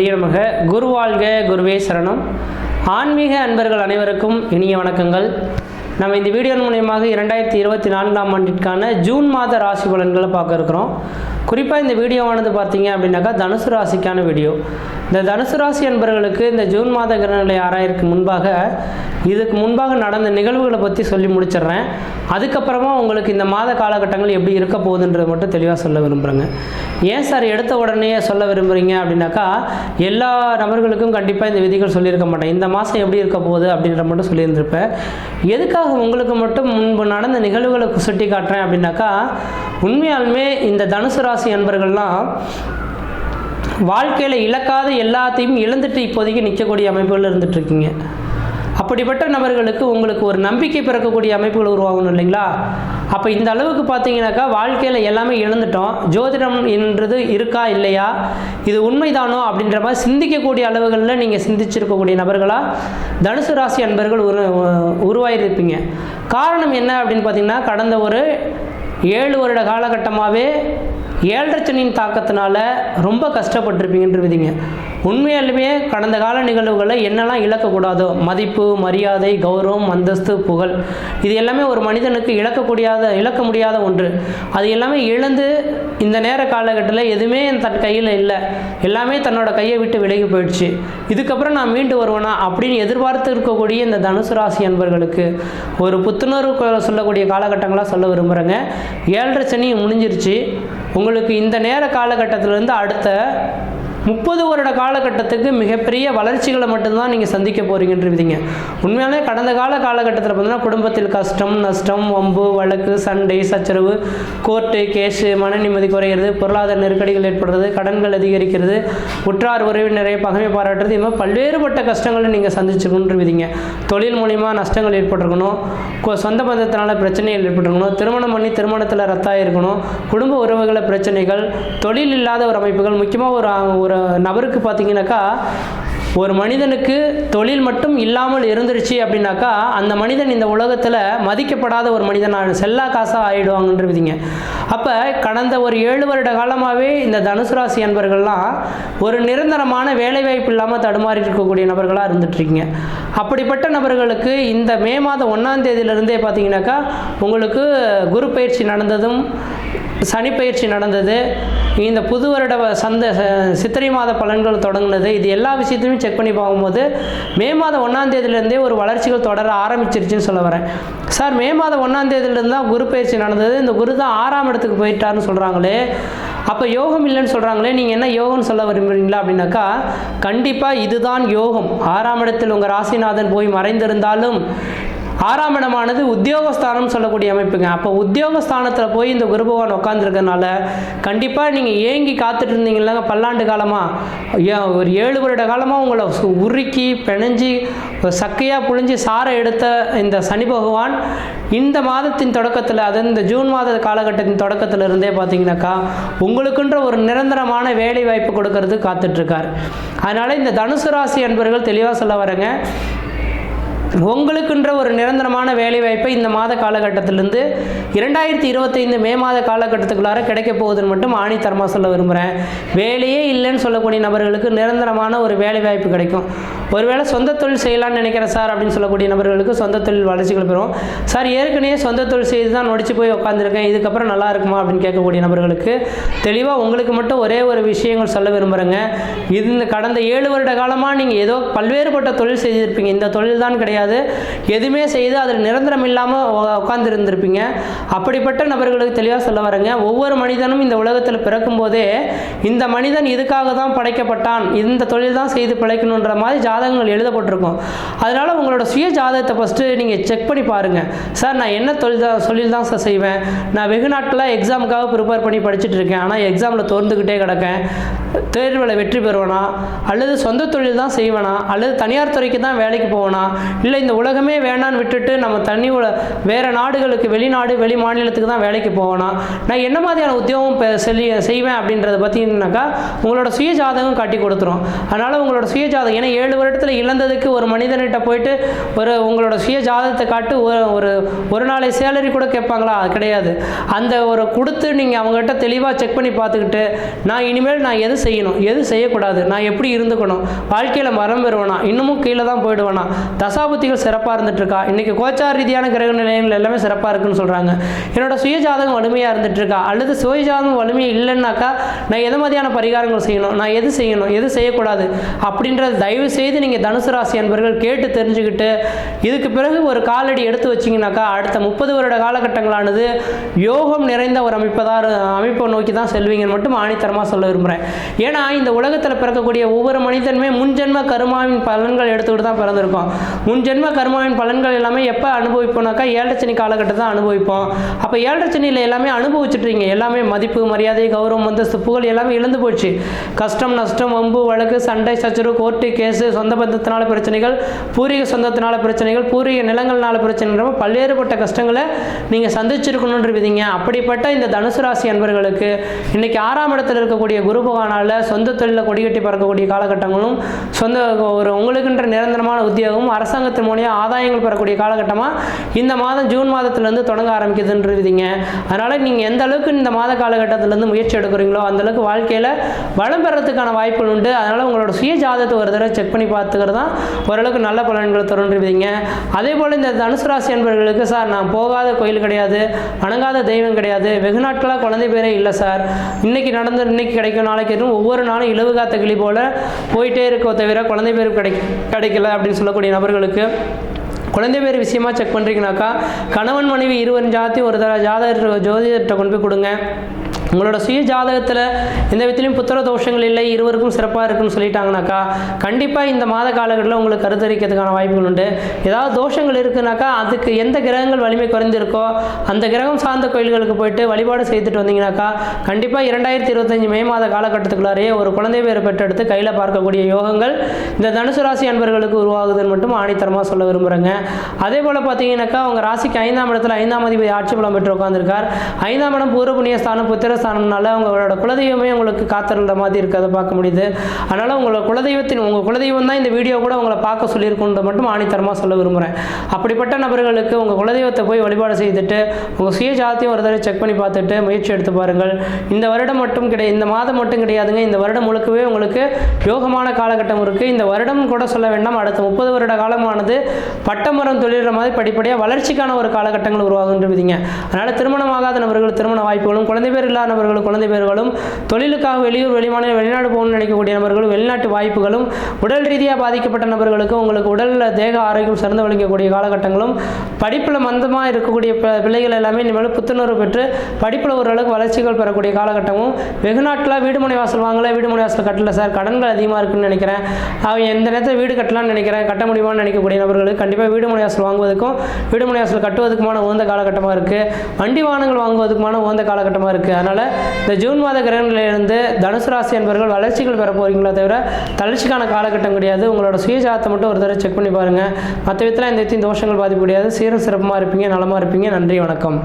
சிவசிவாய நமக. குரு வாழ்க, குருவே சரணம். ஆன்மீக அன்பர்கள் அனைவருக்கும் இனிய வணக்கங்கள். நம்ம இந்த வீடியோ மூலமாக 2024ஆம் ஆண்டிற்கான ஜூன் மாத ராசி பலன்களை பார்க்க இருக்கிறோம். குறிப்பாக இந்த வீடியோவானது பார்த்தீங்க அப்படின்னாக்கா தனுசு ராசிக்கான வீடியோ. இந்த தனுசு ராசி அன்பர்களுக்கு இந்த ஜூன் மாத கிரகநிலை ஆராயறதுக்கு இதுக்கு முன்பாக நடந்த நிகழ்வுகளை பற்றி சொல்லி முடிச்சிடுறேன். அதுக்கப்புறமா உங்களுக்கு இந்த மாத காலகட்டங்கள் எப்படி இருக்க போகுதுன்றது மட்டும் தெளிவாக சொல்ல விரும்புகிறேங்க. ஏன் சார் எடுத்த உடனே சொல்ல விரும்புகிறீங்க அப்படின்னாக்கா, எல்லா நபர்களுக்கும் கண்டிப்பாக இந்த விதிகள் சொல்லியிருக்க மாட்டேன். இந்த மாதம் எப்படி இருக்க போகுது அப்படின்ற மட்டும் சொல்லியிருந்திருப்பேன். எதுக்காக உங்களுக்கு மட்டும் முன்பு நடந்த நிகழ்வுகளை சுட்டி காட்டுறேன் அப்படின்னாக்கா, உண்மையாலுமே இந்த தனுசு ராசி அன்பர்கள்லாம் வாழ்க்கையில் இழக்காத எல்லாத்தையும் இழந்துட்டு இப்போதைக்கு நிற்கக்கூடிய அமைப்புகள் இருந்துகிட்ருக்கீங்க. அப்படிப்பட்ட நபர்களுக்கு உங்களுக்கு ஒரு நம்பிக்கை பிறக்கக்கூடிய அமைப்புகள் உருவாகணும் இல்லைங்களா? அப்போ இந்த அளவுக்கு பார்த்தீங்கன்னாக்கா வாழ்க்கையில் எல்லாமே இழந்துட்டோம், ஜோதிடம் என்றது இருக்கா இல்லையா, இது உண்மைதானோ அப்படின்ற மாதிரி சிந்திக்கக்கூடிய அளவுகளில் நீங்கள் சிந்திச்சிருக்கக்கூடிய நபர்களாக தனுசு ராசி அன்பர்கள் உருவாயிருப்பீங்க. காரணம் என்ன அப்படின்னு பார்த்தீங்கன்னா, கடந்த ஒரு 7 வருட காலகட்டமாகவே 7.5 சனியின் தாக்கத்தினால ரொம்ப கஷ்டப்பட்டிருப்பீங்கன்றீங்க. உண்மையாலுமே கடந்த கால நிகழ்வுகளை என்னெல்லாம் இழக்கக்கூடாதோ, மதிப்பு, மரியாதை, கௌரவம், அந்தஸ்து, புகழ், இது எல்லாமே ஒரு மனிதனுக்கு இழக்க முடியாத ஒன்று. அது எல்லாமே இழந்து இந்த நேர காலகட்டத்தில் எதுவுமே தன் கையில் இல்லை, எல்லாமே தன்னோட கையை விட்டு விலகி போயிடுச்சு. இதுக்கப்புறம் நான் மீண்டு வருவேனா அப்படின்னு எதிர்பார்த்து இருக்கக்கூடிய இந்த தனுசு ராசி அன்பர்களுக்கு ஒரு புத்துணர்வு சொல்லக்கூடிய காலகட்டங்களாக சொல்ல விரும்புகிறேங்க. 7.5 சனி முடிஞ்சிருச்சு. உங்களுக்கு இந்த நேர காலகட்டத்திலேருந்து அடுத்த 30 வருட காலகட்டத்துக்கு மிகப்பெரிய வளர்ச்சிகளை மட்டும்தான் நீங்கள் சந்திக்க போகிறீங்கன்றீங்க. உண்மையாலே கடந்த காலகட்டத்தில் பார்த்தீங்கன்னா குடும்பத்தில் கஷ்டம், நஷ்டம், வம்பு, வழக்கு, சண்டை, சச்சரவு, கோர்ட்டு கேஸு, மன நிம்மதி குறைகிறது, பொருளாதார நெருக்கடிகள் ஏற்படுறது, கடன்கள் அதிகரிக்கிறது, உற்றார் உறவினரை பகைமை பாராட்டுறது, இது மாதிரி பல்வேறுபட்ட கஷ்டங்களை நீங்கள் சந்திச்சுக்கணுன்றீங்க. தொழில் மூலிமா நஷ்டங்கள் ஏற்பட்டிருக்கணும், சொந்த பந்தத்தினால பிரச்சனைகள் ஏற்பட்டிருக்கணும், திருமணம் பண்ணி திருமணத்தில் ரத்தாக இருக்கணும், குடும்ப உறவுகளை பிரச்சனைகள், தொழில் இல்லாத ஒரு அமைப்புகள். முக்கியமாக ஒரு நபருக்கு பார்த்தீங்கன்னாக்கா, ஒரு மனிதனுக்கு தொழில் மட்டும் இல்லாமல் இருந்துருச்சு அப்படின்னாக்கா அந்த மனிதன் இந்த உலகத்தில் மதிக்கப்படாத ஒரு மனிதனாக செல்லா காசாக ஆகிடுவாங்கன்றீங்க. அப்போ கடந்த ஒரு 7 வருட காலமாகவே இந்த தனுசு ராசி அன்பர்கள்லாம் ஒரு நிரந்தரமான வேலைவாய்ப்பு இல்லாமல் தடுமாறி இருக்கக்கூடிய நபர்களாக இருந்துட்டுருக்கீங்க. அப்படிப்பட்ட நபர்களுக்கு இந்த மே மாதம் 1ஆம் தேதியிலிருந்தே பார்த்தீங்கன்னாக்கா உங்களுக்கு குரு பயிற்சி நடந்ததும் சனி பயிற்சி நடந்தது, இந்த புது வருட சித்திரை மாத பலன்கள் தொடங்கினது, இது எல்லா விஷயத்தையும் செக் பண்ணி பார்க்கும்போது மே மாதம் 1ஆம் தேதியிலேருந்தே ஒரு வளர்ச்சிகள் தொடர ஆரம்பிச்சிருச்சுன்னு சொல்ல வரேன். சார், மே மாதம் 1ஆம் தேதியிலேருந்து தான் குரு பயிற்சி நடந்தது, இந்த குரு தான் 6ஆம் இடத்துக்கு போயிட்டாருன்னு சொல்கிறாங்களே, அப்போ யோகம் இல்லைன்னு சொல்கிறாங்களே, நீங்கள் என்ன யோகம்னு சொல்ல விரும்புகிறீங்களா அப்படின்னாக்கா, கண்டிப்பாக இதுதான் யோகம். 6ஆம் இடத்தில் உங்கள் ராசிநாதன் போய் மறைந்திருந்தாலும் 6ஆம் இடமானது உத்தியோகஸ்தானம் சொல்லக்கூடிய அமைப்புங்க. அப்போ உத்தியோகஸ்தானத்தில் போய் இந்த குரு பகவான் உட்காந்துருக்கனால கண்டிப்பாக நீங்கள் ஏங்கி காத்துட்டு இருந்தீங்களாங்க பல்லாண்டு காலமாக, ஒரு 7 வருட காலமாக உங்களை உருக்கி பிணைஞ்சி சக்கையாக புழிஞ்சி சாரை எடுத்த இந்த சனி பகவான் இந்த மாதத்தின் தொடக்கத்தில், அதாவது இந்த ஜூன் மாத காலகட்டத்தின் தொடக்கத்தில் இருந்தே பார்த்தீங்கன்னாக்கா உங்களுக்குன்ற ஒரு நிரந்தரமான வேலை வாய்ப்பு கொடுக்கறது காத்துட்ருக்கார். அதனால் இந்த தனுசு ராசி அன்பர்கள் தெளிவாக சொல்ல வரேங்க, உங்களுக்குன்ற ஒரு நிரந்தரமான வேலைவாய்ப்பை இந்த மாத காலகட்டத்திலிருந்து 2025 மே மாத காலகட்டத்துக்குள்ளார கிடைக்க போகுதுன்னு மட்டும் ஆணித்தரமாக சொல்ல விரும்புகிறேன். வேலையே இல்லைன்னு சொல்லக்கூடிய நபர்களுக்கு நிரந்தரமான ஒரு வேலைவாய்ப்பு கிடைக்கும். ஒருவேளை சொந்த தொழில் செய்யலான்னு நினைக்கிறேன் சார் அப்படின்னு சொல்லக்கூடிய நபர்களுக்கு சொந்த தொழில் வளர்ச்சிகள் பெறும். சார், ஏற்கனவே சொந்த தொழில் செய்து தான் நொடிச்சு போய் உட்காந்துருக்கேன், இதுக்கப்புறம் நல்லா இருக்குமா அப்படின்னு கேட்கக்கூடிய நபர்களுக்கு தெளிவாக உங்களுக்கு மட்டும் ஒரே ஒரு விஷயங்கள் சொல்ல விரும்புகிறேங்க. இந்த கடந்த 7 வருட காலமாக நீங்கள் ஏதோ பல்வேறுபட்ட தொழில் செய்திருப்பீங்க. இந்த தொழில் தான் கிடையாது, எதுவுமே செய்து அதில் நிரந்தரம் இல்லாமல் உட்கார்ந்து இருந்திருப்பீங்க. அப்படிப்பட்ட நபர்களுக்கு தெளிவாக சொல்ல வரேங்க, ஒவ்வொரு மனிதனும் இந்த உலகத்தில் பிறக்கும் போதே இந்த மனிதன் இதுக்காக தான் படைக்கப்பட்டான், இந்த தொழில் தான் செய்து பிழைக்கணுன்ற மாதிரி ஜாதகங்கள் எழுதப்பட்டிருக்கும். அதனால் உங்களோட சுய ஜாதகத்தை ஃபஸ்ட்டு நீங்கள் செக் பண்ணி பாருங்கள். சார், நான் என்ன தொழில் தான் சார் செய்வேன், நான் வெகு நாட்களாக எக்ஸாமுக்காக ப்ரிப்பேர் பண்ணி படிச்சுட்டு இருக்கேன், ஆனால் எக்ஸாமில் தோர்ந்துக்கிட்டே கிடக்கேன், தேர்வில் வெற்றி பெறுவேனா, அல்லது சொந்த தொழில் தான் செய்வேனா, அல்லது தனியார் துறைக்கு தான் வேலைக்கு போவேனா, இல்லை இந்த உலகமே வேணான்னு விட்டுட்டு நம்ம வேறு நாடுகளுக்கு, வெளிநாடு வெளி மாநிலத்துக்கு தான் வேலைக்கு போகணும், நான் என்ன மாதிரியான உத்தியோகம் செய்வேன் அப்படின்றத பார்த்தீங்கன்னாக்கா உங்களோட சுய ஜாதகம் காட்டி கொடுத்துரும். அதனால் உங்களோட சுய ஜாதகம், ஏன்னா 7 இடத்துல இழந்ததுக்கு ஒரு மனிதன்கிட்ட போயிட்டு உங்களோட சுய ஜாதகத்தை காட்டு ஒரு நாளை சேலரி கூட கேட்பாங்களா? அது கிடையாது. அந்த கொடுத்து நீங்கள் அவங்ககிட்ட தெளிவாக செக் பண்ணி பார்த்துக்கிட்டு நான் இனிமேல் நான் எது செய்யணும், எது செய்யக்கூடாது, நான் எப்படி இருந்துக்கணும், வாழ்க்கையில் மரம் பெறுவேனா, இன்னமும் கீழே தான் போயிடுவேனா, தசாபுத்திகள் சிறப்பாக இருந்துகிட்ருக்கா, இன்றைக்கி கோச்சார ரீதியான கிரக நிலையங்கள் எல்லாமே சிறப்பாக இருக்குன்னு சொல்கிறாங்க, என்னோட சுய ஜாதகம் வலிமையாக இருந்துகிட்ருக்கா, அல்லது சுய ஜாதகம் வலிமை இல்லைன்னாக்கா நான் எது மாதிரியான பரிகாரங்கள் செய்யணும், நான் எது செய்யணும், எது செய்யக்கூடாது அப்படின்றது தயவு செய்து நீங்கள் தனுசு ராசி அன்பர்கள் கேட்டு தெரிஞ்சுக்கிட்டு இதுக்கு பிறகு ஒரு காலடி எடுத்து வச்சிங்கனாக்கா அடுத்த 30 வருட காலகட்டங்களானது யோகம் நிறைந்த ஒரு அமைப்பை நோக்கி தான் செல்வீங்கன்னு மட்டும் ஆணித்தரமாக சொல்ல விரும்புகிறேன். ஏன்னா இந்த உலகத்தில் பிறக்கக்கூடிய ஒவ்வொரு மனிதனுமே முன்ஜென்ம கர்மாவின் பலன்கள் எடுத்துக்கிட்டு தான் பிறந்திருக்கோம். முன்ஜென்ம கர்மாவின் பலன்கள் எல்லாமே எப்போ அனுபவிப்போம்னாக்கா 7 சனி காலகட்டத்தை தான் அனுபவிப்போம். அப்போ 7 சனியில் எல்லாமே அனுபவிச்சுட்றீங்க. எல்லாமே மதிப்பு, மரியாதை, கௌரவம், அந்தஸ்து, புகழ் எல்லாமே இழந்து போச்சு. கஷ்டம், நஷ்டம், வம்பு, வழக்கு, சண்டை, சச்சரவு, கோர்ட்டு கேஸு, சொந்த பந்தத்தினால பிரச்சனைகள், பூர்வீக சொந்தத்தினால பிரச்சனைகள், பூர்வீக நிலங்கள்னால பிரச்சனைகள், பல்வேறுபட்ட கஷ்டங்களை நீங்கள் சந்திச்சிருக்கணுன்றீங்க. அப்படிப்பட்ட இந்த தனுசு ராசி அன்பர்களுக்கு இன்னைக்கு 6ஆம் இடத்தில் இருக்கக்கூடிய குரு பகவானால சொந்த தொழிலில் கொடிகட்டி பறக்கக்கூடிய காலகட்டங்களும், சொந்த உங்களுக்குன்ற நிரந்தரமான உத்தியோகமும், அரசாங்கத்தின் மூலியம் ஆதாயங்கள் பெறக்கூடிய காலகட்டமாக இந்த மாதம் ஜூன் மாதத்திலேருந்து தொடங்க ஆரம்பிக்குதுன்றீங்க. அதனால் நீங்கள் எந்த அளவுக்கு இந்த மாத காலகட்டத்திலேருந்து முயற்சி எடுக்கிறீங்களோ அந்த அளவுக்கு வாழ்க்கையில் வளம் பெறத்துக்கான வாய்ப்புகள் உண்டு. அதனால் உங்களோட சுய ஜாதகத்தை ஒரு தடவை செக் பண்ணி பார்த்துக்கிறது தான் ஓரளவுக்கு நல்ல பலன்களை தருன்றீங்க. அதே போல் இந்த தனுசு ராசி அன்பர்களுக்கு சார் நான் போகாத கோயில் கிடையாது, வணங்காத தெய்வம் கிடையாது, வெகு நாட்களாக குழந்தை பேரே இல்லை சார், இன்னைக்கு கிடைக்கும், நாளைக்கு இருக்கும், ஒவ்வொரு நாளும் இலவு காத்த கிளி போல போயிட்டே இருக்கோ தவிர குழந்தை பேர் கிடைக்கல அப்படின்னு சொல்லக்கூடிய நபர்களுக்கு குழந்தை பேர் விஷயமா செக் பண்ணுறீங்கனாக்கா கணவன் மனைவி இருவரும் ஜாதத்தையும் ஒரு ஜாதகர் ஜோதிடர்கிட்ட கொண்டு போய் கொடுங்க. உங்களோட சுய ஜாதகத்தில் எந்த விதத்திலையும் புத்திர தோஷங்கள் இல்லை, இருவருக்கும் சிறப்பாக இருக்குன்னு சொல்லிட்டாங்கனாக்கா கண்டிப்பாக இந்த மாத காலகட்டத்தில் உங்களுக்கு கருத்தரிக்கிறதுக்கான வாய்ப்புகள் உண்டு. ஏதாவது தோஷங்கள் இருக்குனாக்கா அதுக்கு எந்த கிரகங்கள் வலிமை குறைந்திருக்கோ அந்த கிரகம் சார்ந்த கோயில்களுக்கு போயிட்டு வழிபாடு செய்துட்டு வந்தீங்கன்னாக்கா கண்டிப்பாக 2025 மே மாத காலகட்டத்துக்குள்ளாரையே ஒரு குழந்தை பேர் பெற்றெடுத்து கையில் பார்க்கக்கூடிய யோகங்கள் இந்த தனுசு ராசி அன்பர்களுக்கு உருவாகுதுன்னு மட்டும் ஆணித்தரமாக சொல்ல விரும்புகிறேங்க. அதே போல் பார்த்தீங்கன்னாக்கா உங்கள் ராசிக்கு 5ஆம் இடத்துல 5ஆம் அதிபதி ஆட்சி பலம் பெற்று உட்காந்துருக்கார். 5ஆம் இடம் பூர்வ புண்ணிய ஸ்தானம், புத்திர ஸ்தானம்னால உங்களோட குலதெய்வமே உங்களுக்கு காத்திருந்த மாதிரி இருக்கிறத பார்க்க முடியுது. அதனால் உங்கள் குலதெய்வம் தான் இந்த வீடியோ கூட உங்களை பார்க்க சொல்லியிருக்குன்றதை மட்டும் ஆணித்தரமாக சொல்ல விரும்புகிறேன். அப்படிப்பட்ட நபர்களுக்கு உங்கள் குலதெய்வத்தை போய் வழிபாடு செய்துட்டு உங்கள் சுய ஜாதத்தையும் ஒரு தடவை செக் பண்ணி பார்த்துட்டு முயற்சி எடுத்து பாருங்கள். இந்த வருடம் மட்டும் இந்த மாதம் மட்டும் கிடையாதுங்க, இந்த வருடம் முழுக்கவே உங்களுக்கு யோகமான காலகட்டம் இருக்குது. இந்த வருடம் கூட சொல்ல வேண்டாம், அடுத்த 30 வருட காலமானது பட்டமரம் தொழில்ற மாதிரி படிப்படியாக வளர்ச்சிக்கான ஒரு காலகட்டங்கள் உருவாகுன்றீங்க. அதனால் திருமணமாகாத நபர்கள் திருமண வாய்ப்புகளும், குழந்தை பேர் இல்லாத நபர்கள் குழந்தை பேர்களும், தொழிலுக்காக வெளியூர் வெளிமாநில வெளிநாடு போகணும்னு நினைக்கக்கூடிய நபர்கள் வெளிநாட்டு வாய்ப்புகளும், உடல் ரீதியாக பாதிக்கப்பட்ட நபர்களுக்கு உங்களுக்கு உடலில் தேக ஆரோக்கியம் சிறந்து வழங்கக்கூடிய காலகட்டங்களும், படிப்பில் மந்தமாக இருக்கக்கூடிய பிள்ளைகள் எல்லாமே இனிமேல் புத்துணர்வு பெற்று படிப்பில் ஓரளவுக்கு வளர்ச்சிகள் பெறக்கூடிய காலகட்டமும், வெகு நாட்களாக வீடு மனை வாசல் வாங்கலை, வீடு மனை வாசல் கட்டலை சார், கடன்கள் அதிகமாக இருக்குன்னு நினைக்கிறேன், அவன் எந்த நேரத்தில் வீடு கட்டலாம்னு நினைக்கிறேன், கட்ட முடியுமான்னு நினைக்கக்கூடிய நபர்களுக்கு கண்டிப்பாக வீடு மனை வாசல் வாங்குவதற்கும் வீடு மனை வாசல் கட்டுவதற்குமான உகந்த காலகட்டமாக இருக்குது. வண்டி வாகனங்கள் வாங்குவதற்குமான உகந்த காலகட்டமாக இருக்குது. அதனால் இந்த ஜூன் மாத கிரகங்களிலிருந்து தனுசு ராசி என்பவர்கள் வளர்ச்சிகள் பெற போகிறீங்களா தவிர தளர்ச்சிக்கான காலகட்டம் கிடையாது. உங்களோட சுய ஜாதகத்தை மட்டும் ஒரு தடவை செக் பண்ணி பாருங்கள். மற்ற விதத்தில் இந்த தோஷங்கள் பாதிப்பு கிடையாது. சீரும் சிறப்புமாக இருப்பீங்க, நலமாக இருப்பீங்க. நன்றி, வணக்கம்.